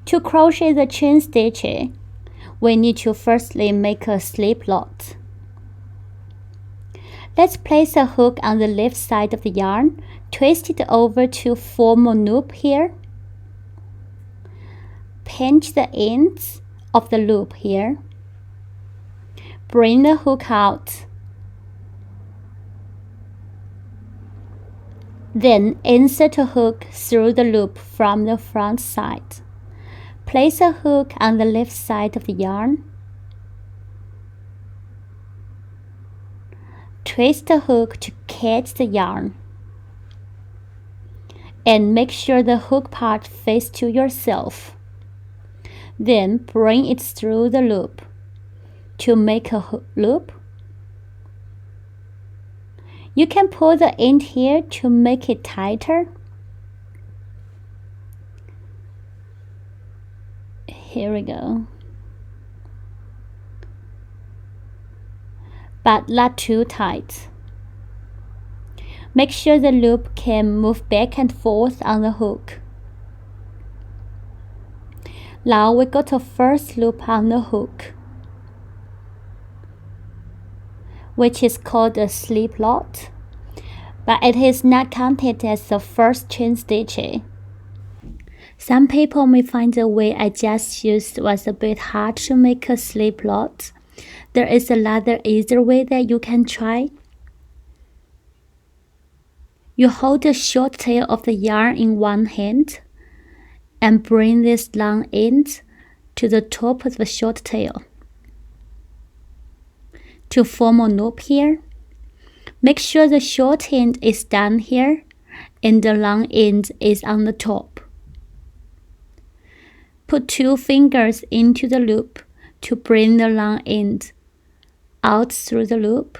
To crochet the chain stitch, we need to firstly make a slip knot. Let's place a hook on the left side of the yarn, twist it over to form a loop here. Pinch the ends of the loop here. Bring the hook out. Then insert a hook through the loop from the front side. Place a hook on the left side of the yarn. Twist the hook to catch the yarn. And make sure the hook part faces to yourself. Then bring it through the loop. To make a loop, you can pull the end here to make it tighter. Here we go. But not too tight. Make sure the loop can move back and forth on the hook. Now we got a first loop on the hook, which is called a slip knot, but it is not counted as the first chain stitch. Some people may find the way I just used was a bit hard to make a slip knot. There is another easier way that you can try. You hold the short tail of the yarn in one hand and bring this long end to the top of the short tail. To form a loop here, make sure the short end is down here and the long end is on the top. Put 2 fingers into the loop to bring the long end out through the loop.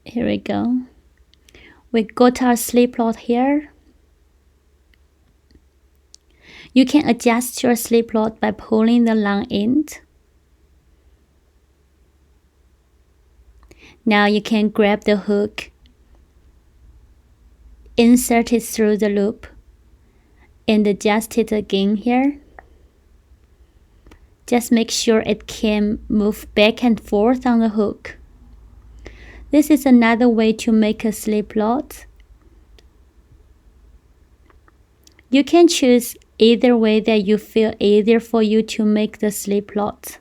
Here we go. We got our slip knot here. You can adjust your slip knot by pulling the long end. Now you can grab the hook, insert it through the loop, and adjust it again here. Just make sure it can move back and forth on the hook. This is another way to make a slip knot. You can choose either way that you feel easier for you to make the slip knot.